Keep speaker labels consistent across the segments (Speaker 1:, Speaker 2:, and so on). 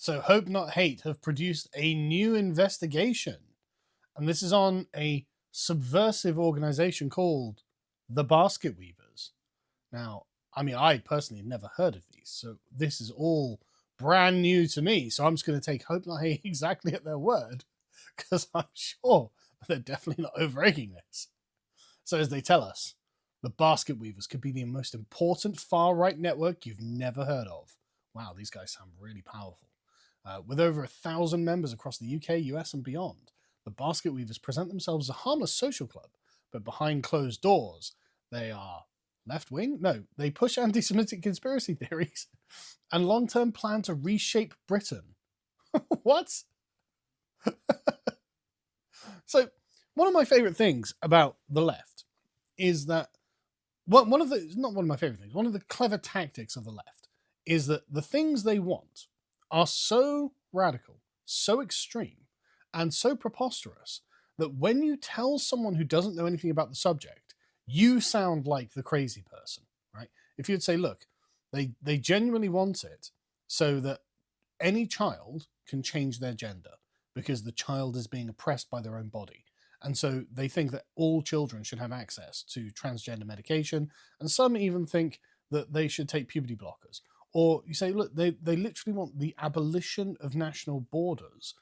Speaker 1: So Hope Not Hate have produced a new investigation, and this is on a subversive organization called the Basketweavers. Now, I mean, I personally have never heard of these, so this is all brand new to me. So I'm just going to take Hope Not Hate exactly at their word, because I'm sure they're definitely not over-egging this. So as they tell us, the Basketweavers could be the most important far-right network you've never heard of. Wow, these guys sound really powerful. With over 1,000 members across the UK, US, and beyond, the Basketweavers present themselves as a harmless social club, but behind closed doors, they are left-wing? No, they push anti-Semitic conspiracy theories and long-term plan to reshape Britain. What? So, one of my favorite things about the left is that one of the clever tactics of the left is that the things they want are so radical, so extreme, and so preposterous that when you tell someone who doesn't know anything about the subject, you sound like the crazy person, right? If you'd say, look, they genuinely want it so that any child can change their gender because the child is being oppressed by their own body. And so they think that all children should have access to transgender medication. And some even think that they should take puberty blockers. Or you say, look, they literally want the abolition of national borders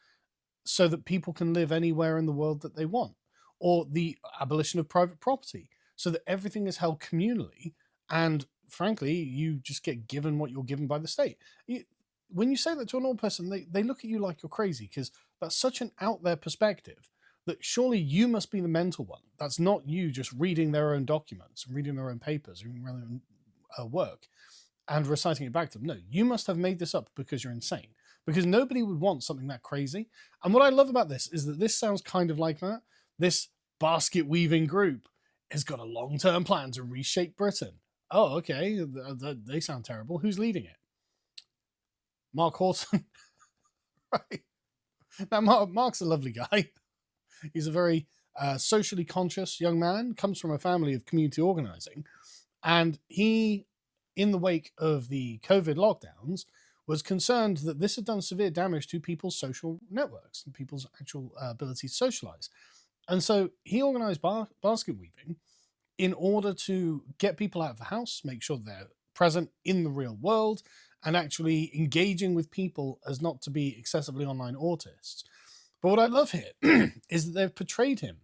Speaker 1: so that people can live anywhere in the world that they want. Or the abolition of private property so that everything is held communally. And frankly, you just get given what you're given by the state. When you say that to an old person, they look at you like you're crazy because that's such an out there perspective that surely you must be the mental one. That's not you just reading their own documents, reading their own papers, reading their own work and reciting it back to them. No, you must have made this up because you're insane. Because nobody would want something that crazy. And what I love about this is that this sounds kind of like that. This basket weaving group has got a long-term plan to reshape Britain. Oh, okay. They sound terrible. Who's leading it? Mark Horton. Right. Now, Mark's a lovely guy. He's a very socially conscious young man, comes from a family of community organizing. And he, in the wake of the COVID lockdowns, was concerned that this had done severe damage to people's social networks and people's actual ability to socialize. And so he organized basket weaving in order to get people out of the house, make sure they're present in the real world, and actually engaging with people as not to be excessively online autists. But what I love here is that they've portrayed him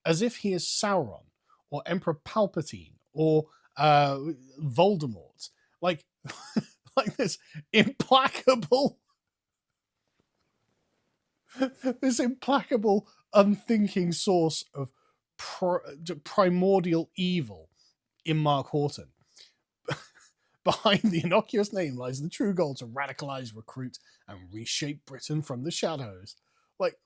Speaker 1: as if he is Sauron or Emperor Palpatine or Voldemort, like like this implacable, unthinking source of primordial evil in Mark Horton. Behind the innocuous name lies the true goal to radicalize, recruit, and reshape Britain from the shadows. Like,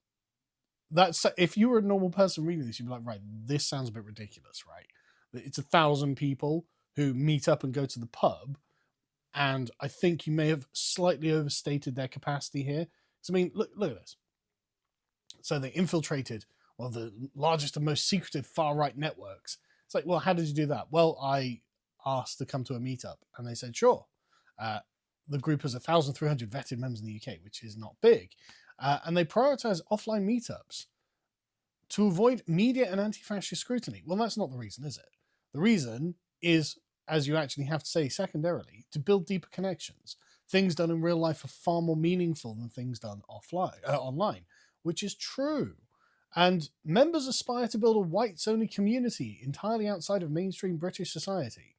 Speaker 1: that's, if you were a normal person reading this, you'd be like, right, this sounds a bit ridiculous, right? It's 1,000 people who meet up and go to the pub, and I think you may have slightly overstated their capacity here. So, I mean, look at this. So they infiltrated one of the largest and most secretive far-right networks. It's like, well, how did you do that? Well, I asked to come to a meetup, and they said, sure. The group has 1,300 vetted members in the UK, which is not big. And they prioritize offline meetups to avoid media and anti-fascist scrutiny. Well, that's not the reason, is it? The reason is, as you actually have to say secondarily, to build deeper connections. Things done in real life are far more meaningful than things done online, which is true. And members aspire to build a whites-only community entirely outside of mainstream British society.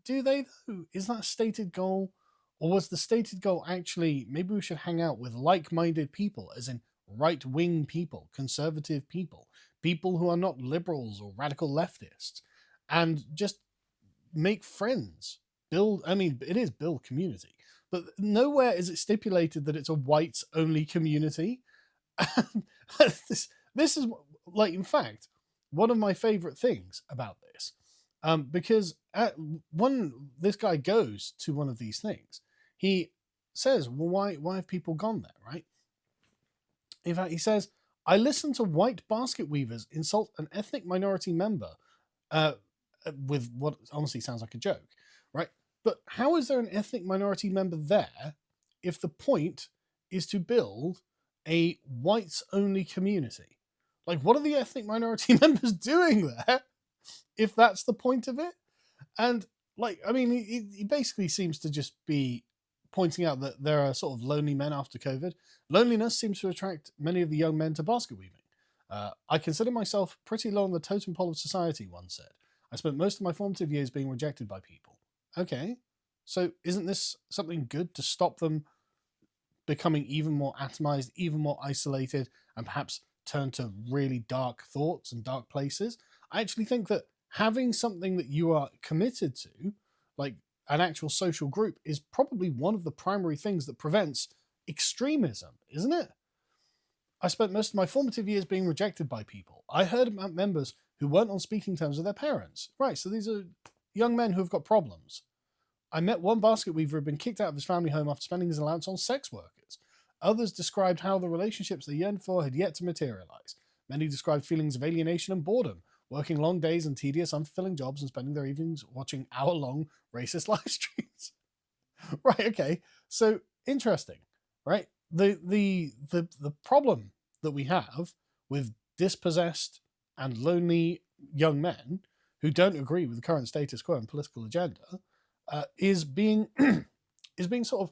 Speaker 1: Do they, though? Is that a stated goal? Or was the stated goal actually, maybe we should hang out with like-minded people, as in right-wing people, conservative people, people who are not liberals or radical leftists, and just make friends, it is build community, but nowhere is it stipulated that it's a whites only community. this is like, in fact, one of my favorite things about this, because this guy goes to one of these things, he says, well, why have people gone there, right? In fact, he says, I listened to white basket weavers insult an ethnic minority member with what honestly sounds like a joke, right? But how is there an ethnic minority member there if the point is to build a whites-only community. Like, what are the ethnic minority members doing there if that's the point of it? And, like, I mean, he basically seems to just be pointing out that there are sort of lonely men after COVID. Loneliness seems to attract many of the young men to basket weaving. I consider myself pretty low on the totem pole of society, one said. I spent most of my formative years being rejected by people. Okay, so isn't this something good to stop them becoming even more atomized, even more isolated, and perhaps turn to really dark thoughts and dark places? I actually think that having something that you are committed to, like an actual social group, is probably one of the primary things that prevents extremism, isn't it? I spent most of my formative years being rejected by people. I heard about members who weren't on speaking terms with their parents. Right, so these are young men who have got problems. I met one basket weaver who had been kicked out of his family home after spending his allowance on sex workers. Others described how the relationships they yearned for had yet to materialize. Many described feelings of alienation and boredom, working long days and tedious, unfulfilling jobs, and spending their evenings watching hour-long racist live streams. Right, okay. So interesting, right? The problem that we have with dispossessed and lonely young men who don't agree with the current status quo and political agenda is being is being sort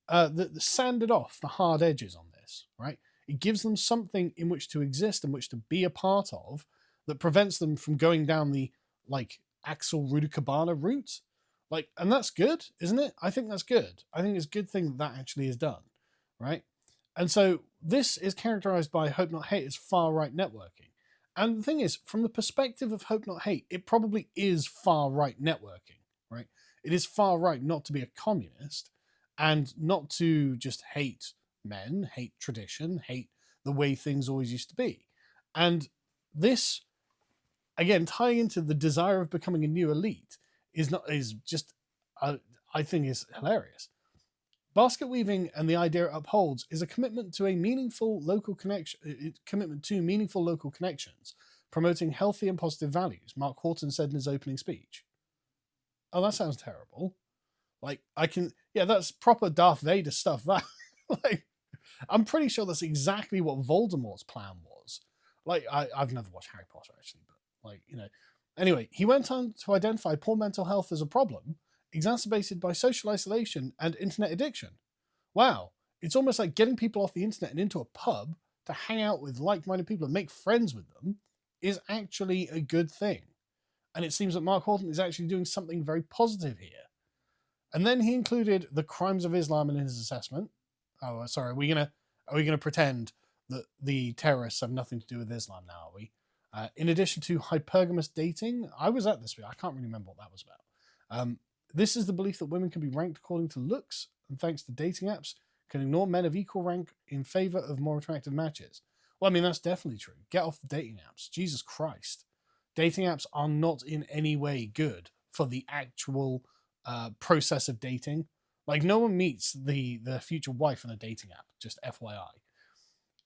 Speaker 1: of sanded off the hard edges on this, right? It gives them something in which to exist and which to be a part of that prevents them from going down the like Axel Rudikabana route. Like, and that's good, isn't it? I think that's good. I think it's a good thing that that actually is done, right? And so this is characterized by Hope Not Hate as far-right networking. And the thing is, from the perspective of Hope Not Hate, it probably is far-right networking, right? It is far-right not to be a communist and not to just hate men, hate tradition, hate the way things always used to be. And this, again, tying into the desire of becoming a new elite, is just I think is hilarious. Basket weaving and the idea it upholds is a commitment to a meaningful local connection, commitment to meaningful local connections, promoting healthy and positive values. Mark Horton said in his opening speech. Oh, that sounds terrible. Like that's proper Darth Vader stuff. That like, I'm pretty sure that's exactly what Voldemort's plan was. Like, I've never watched Harry Potter actually, but like Anyway, he went on to identify poor mental health as a problem, exacerbated by social isolation and internet addiction. Wow, it's almost like getting people off the internet and into a pub to hang out with like-minded people and make friends with them is actually a good thing. And it seems that Mark Horton is actually doing something very positive here. And then he included the crimes of Islam in his assessment. Oh, sorry, are we gonna pretend that the terrorists have nothing to do with Islam now, are we? In addition to hypergamous dating, I was at this week. I can't really remember what that was about. This is the belief that women can be ranked according to looks, and thanks to dating apps, can ignore men of equal rank in favor of more attractive matches. Well, I mean, that's definitely true. Get off the dating apps. Jesus Christ. Dating apps are not in any way good for the actual process of dating. Like, no one meets the future wife on a dating app, just FYI.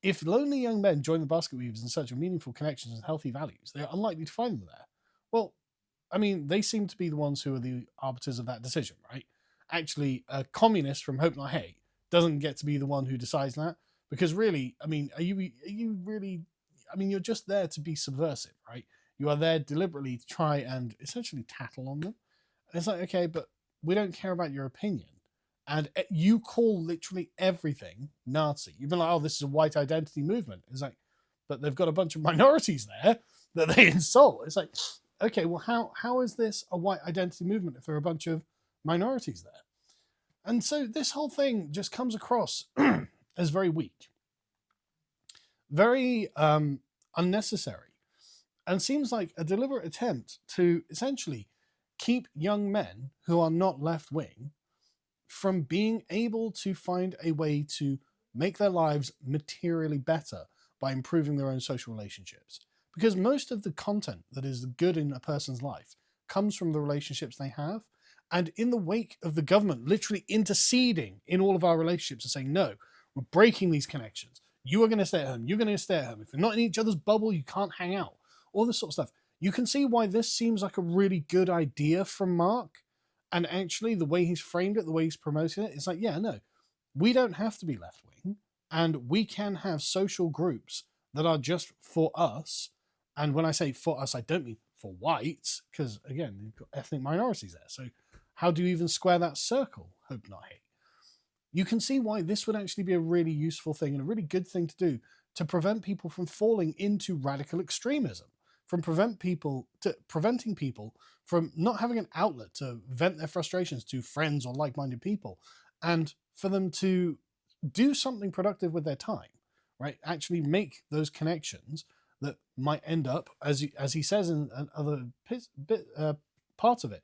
Speaker 1: If lonely young men join the basket weavers in search of meaningful connections and healthy values, they are unlikely to find them there. Well, I mean, they seem to be the ones who are the arbiters of that decision, right? Actually, a communist from Hope Not Hate doesn't get to be the one who decides that, because really, I mean, are you really? I mean, you're just there to be subversive, right? You are there deliberately to try and essentially tattle on them. And it's like, okay, but we don't care about your opinion. And you call literally everything Nazi. You've been like, oh, this is a white identity movement. It's like, but they've got a bunch of minorities there that they insult. It's like, okay, well, how is this a white identity movement if there are a bunch of minorities there? And so this whole thing just comes across as very weak, very unnecessary, and seems like a deliberate attempt to essentially keep young men who are not left-wing from being able to find a way to make their lives materially better by improving their own social relationships. Because most of the content that is good in a person's life comes from the relationships they have. And in the wake of the government literally interceding in all of our relationships and saying, no, we're breaking these connections. You are going to stay at home. You're going to stay at home. If you're not in each other's bubble, you can't hang out. All this sort of stuff. You can see why this seems like a really good idea from Mark. And actually, the way he's framed it, the way he's promoting it, it's like, yeah, no. we don't have to be left-wing, and we can have social groups that are just for us. And when I say for us, I don't mean for whites, because again, you've got ethnic minorities there. So how do you even square that circle? Hope not hate. You can see why this would actually be a really useful thing and a really good thing to do to prevent people from falling into radical extremism, from preventing people from not having an outlet to vent their frustrations to friends or like-minded people, and for them to do something productive with their time, right? Actually make those connections that might end up, as he says in other parts of it.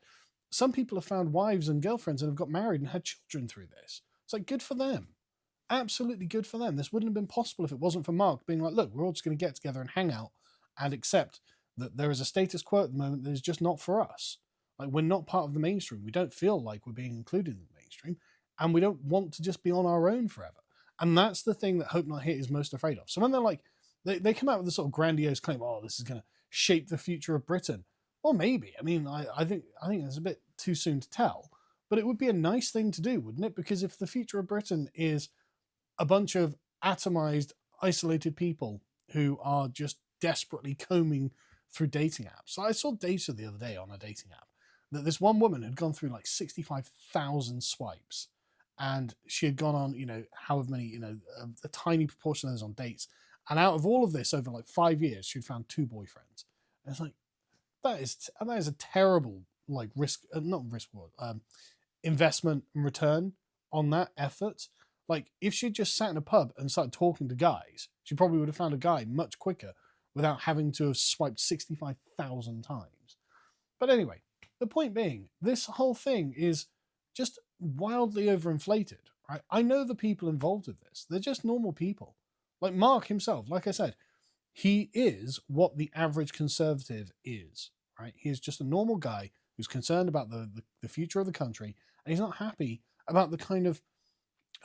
Speaker 1: Some people have found wives and girlfriends and have got married and had children through this. It's like, good for them. Absolutely good for them. This wouldn't have been possible if it wasn't for Mark being like, look, we're all just going to get together and hang out and accept that there is a status quo at the moment that is just not for us. Like, we're not part of the mainstream. We don't feel like we're being included in the mainstream, and we don't want to just be on our own forever. And that's the thing that Hope Not Hate is most afraid of. So when they're like, they come out with this sort of grandiose claim, oh, this is going to shape the future of Britain. Well, maybe. I mean, I think it's a bit too soon to tell, but it would be a nice thing to do, wouldn't it? Because if the future of Britain is a bunch of atomized, isolated people who are just desperately combing through dating apps. So I saw data the other day on a dating app that this one woman had gone through like 65,000 swipes, and she had gone on, however many, a tiny proportion of those on dates. And out of all of this, over like 5 years, she'd found 2 boyfriends. And it's like, that is a terrible, like, investment and return on that effort. Like, if she'd just sat in a pub and started talking to guys, she probably would have found a guy much quicker without having to have swiped 65,000 times. But anyway, the point being, this whole thing is just wildly overinflated, right? I know the people involved with this. They're just normal people. Like Mark himself, like I said, he is what the average conservative is, right? He is just a normal guy who's concerned about the future of the country, and he's not happy about the kind of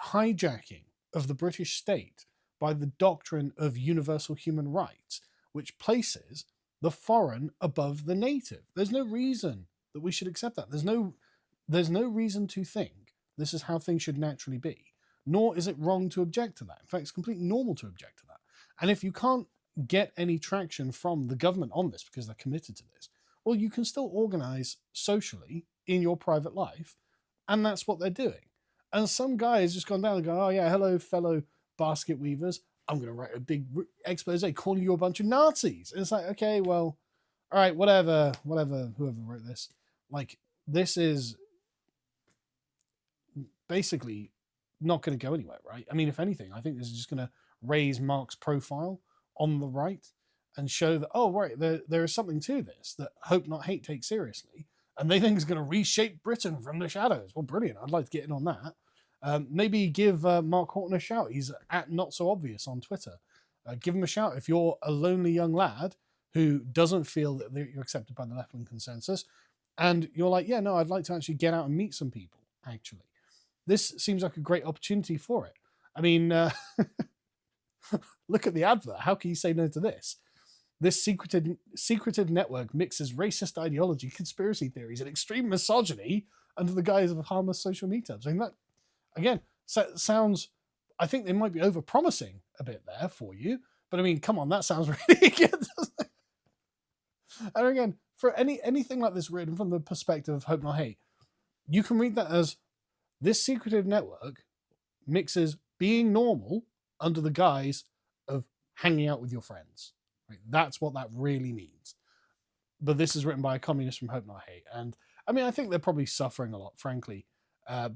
Speaker 1: hijacking of the British state by the doctrine of universal human rights, which places the foreign above the native. There's no reason that we should accept that. There's no reason to think this is how things should naturally be, nor is it wrong to object to that. In fact, it's completely normal to object to that. And if you can't get any traction from the government on this because they're committed to this, well, you can still organize socially in your private life, and that's what they're doing. And some guy has just gone down and gone, oh yeah, hello, fellow Basketweavers. I'm going to write a big expose calling you a bunch of Nazis. And it's like, okay, well, all right, whatever, whoever wrote this. Like, this is basically not going to go anywhere, right? I mean, if anything, I think this is just going to raise Mark's profile on the right and show that, oh, right, there is something to this that Hope Not Hate takes seriously. And they think it's going to reshape Britain from the shadows. Well, brilliant. I'd like to get in on that. Maybe give Mark Horton a shout. He's at Not So Obvious on Twitter. Give him a shout if you're a lonely young lad who doesn't feel that you're accepted by the left-wing consensus, and you're like, yeah, no, I'd like to actually get out and meet some people, actually. This seems like a great opportunity for it. I mean, look at the advert. How can you say no to this? This secretive network mixes racist ideology, conspiracy theories, and extreme misogyny under the guise of harmless social meetups. I mean, that, again, sounds, I think they might be over-promising a bit there for you, but I mean, come on, that sounds really good, doesn't it? And again, for anything like this written from the perspective of Hope Not Hate, you can read that as this secretive network mixes being normal under the guise of hanging out with your friends. Right? That's what that really means. But this is written by a communist from Hope Not Hate. And I mean, I think they're probably suffering a lot, frankly,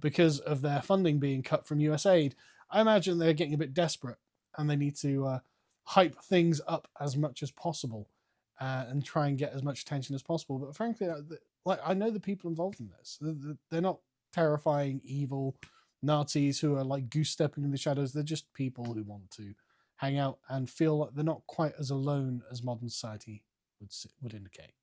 Speaker 1: because of their funding being cut from USAID. I imagine they're getting a bit desperate and they need to hype things up as much as possible and try and get as much attention as possible. But frankly, like, I know the people involved in this. They're not terrifying, evil Nazis who are like goose stepping in the shadows. They're just people who want to hang out and feel like they're not quite as alone as modern society would indicate.